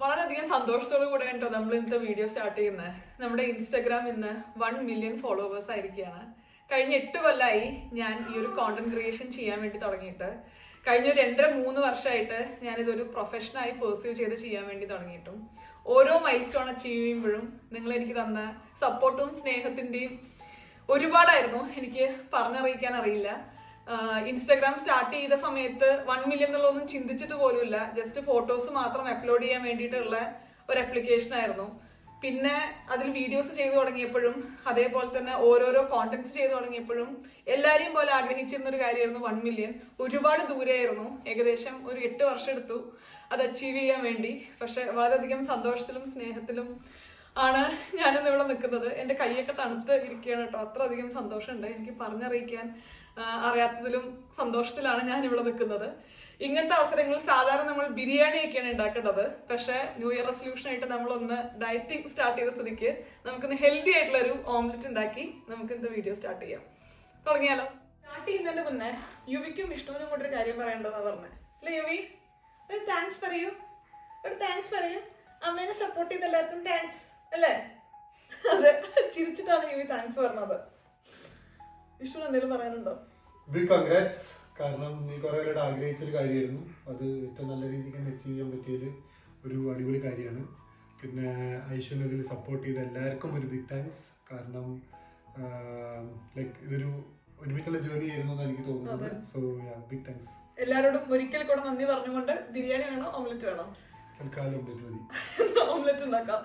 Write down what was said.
വളരെയധികം സന്തോഷത്തോടു കൂടെ കേട്ടോ നമ്മൾ ഇന്നത്തെ വീഡിയോ സ്റ്റാർട്ട് ചെയ്യുന്നത്. നമ്മുടെ ഇൻസ്റ്റാഗ്രാം ഇന്ന് 1 മില്യൺ ഫോളോവേഴ്സ് ആയിരിക്കുകയാണ്. കഴിഞ്ഞ 8 കൊല്ലമായി ഞാൻ ഈ ഒരു കോണ്ടന്റ് ക്രിയേഷൻ ചെയ്യാൻ വേണ്ടി തുടങ്ങിയിട്ട്. കഴിഞ്ഞ 2-3 വർഷമായിട്ട് ഞാനിതൊരു പ്രൊഫഷനായി പെർസ്യൂ ചെയ്ത് ചെയ്യാൻ വേണ്ടി തുടങ്ങിയിട്ടും ഓരോ മൈൽ സ്റ്റോൺ അച്ചീവ് ചെയ്യുമ്പോഴും നിങ്ങൾ എനിക്ക് തന്ന സപ്പോർട്ടും സ്നേഹത്തിൻ്റെയും ഒരുപാടായിരുന്നു. എനിക്ക് പറഞ്ഞറിയിക്കാൻ അറിയില്ല. ഇൻസ്റ്റാഗ്രാം സ്റ്റാർട്ട് ചെയ്ത സമയത്ത് 1 മില്യൺ എന്നുള്ളതൊന്നും ചിന്തിച്ചിട്ട് പോലുമില്ല. ജസ്റ്റ് ഫോട്ടോസ് മാത്രം അപ്ലോഡ് ചെയ്യാൻ വേണ്ടിയിട്ടുള്ള ഒരു ആപ്ലിക്കേഷൻ ആയിരുന്നു. പിന്നെ അതിൽ വീഡിയോസ് ചെയ്തു തുടങ്ങിയപ്പോഴും അതേപോലെ തന്നെ ഓരോരോ കോണ്ടന്റ്സ് ചെയ്തു തുടങ്ങിയപ്പോഴും എല്ലാരെയും പോലെ ആഗ്രഹിച്ചിരുന്ന ഒരു കാര്യമായിരുന്നു 1 മില്യൺ. ഒരുപാട് ദൂരെയായിരുന്നു. ഏകദേശം ഒരു 8 വർഷം എടുത്തു അത് അച്ചീവ് ചെയ്യാൻ വേണ്ടി. പക്ഷെ വളരെയധികം സന്തോഷത്തിലും സ്നേഹത്തിലും ആണ് ഞാനിന്ന് ഇവിടെ നിൽക്കുന്നത്. എൻ്റെ കൈയൊക്കെ തണുത്ത് ഇരിക്കുകയാണ് കേട്ടോ. അത്രയധികം സന്തോഷമുണ്ട്. എനിക്ക് പറഞ്ഞറിയിക്കാൻ അറിയാത്തതിലും സന്തോഷത്തിലാണ് ഞാൻ ഇവിടെ നിൽക്കുന്നത്. ഇങ്ങനത്തെ അവസരങ്ങളിൽ സാധാരണ നമ്മൾ ബിരിയാണിയൊക്കെയാണ് ഉണ്ടാക്കേണ്ടത്. പക്ഷെ ന്യൂ ഇയർ റെസൊല്യൂഷൻ ആയിട്ട് നമ്മളൊന്ന് ഡയറ്റിംഗ് സ്റ്റാർട്ട് ചെയ്ത സ്ഥിതിക്ക് നമുക്കൊന്ന് ഹെൽത്തി ആയിട്ടുള്ള ഒരു ഓംലെറ്റ് ഉണ്ടാക്കി നമുക്ക് ഇന്നത്തെ വീഡിയോ സ്റ്റാർട്ട് ചെയ്യാം. തുടങ്ങിയാലോ? സ്റ്റാർട്ട് ചെയ്യുന്നതിന്റെ മുന്നേ യുവിക്കും വിഷ്ണുവിനും കൂടെ ഒരു കാര്യം പറയേണ്ടതെന്ന് പറഞ്ഞത് അല്ലേ യുവി? ഒരു താങ്ക്സ് പറയൂ, ഒരു താങ്ക്സ് പറയൂ. അമ്മേനെ സപ്പോർട്ട് ചെയ്ത എല്ലാവർക്കും താങ്ക്സ് അല്ലേ? അതെ, ചിരിച്ചിട്ടാണ് യുവി താങ്ക്സ് പറഞ്ഞത്. വിഷ്ണു എന്തെങ്കിലും പറയാനുണ്ടോ? Big congrats. കാരണം നീ കുറെ പേരുടെ ആഗ്രഹിച്ചൊരു കാര്യമായിരുന്നു. അത് ഏറ്റവും നല്ല രീതിക്ക് അച്ചീവ് ചെയ്യാൻ പറ്റിയത് ഒരു അടിപൊളി കാര്യമാണ്. പിന്നെ ഐശ്വര്യ ഇതിൽ സപ്പോർട്ട് ചെയ്ത എല്ലാവർക്കും ഒരു ബിഗ് താങ്ക്സ്. കാരണം ലൈക്ക് ഇതൊരു ഒരുമിച്ചുള്ള ജേർണി ആയിരുന്നു എന്ന് എനിക്ക് തോന്നുന്നത്. So big thanks. എല്ലാവരോടും ഒരിക്കൽ കൂടെ നന്ദി പറഞ്ഞുകൊണ്ട് ബിരിയാണി വേണോ ഓംലെറ്റ് വേണോ? തൽക്കാലം ഓംലെറ്റ് മതി. ഓംലെറ്റ് ഉണ്ടാക്കാം.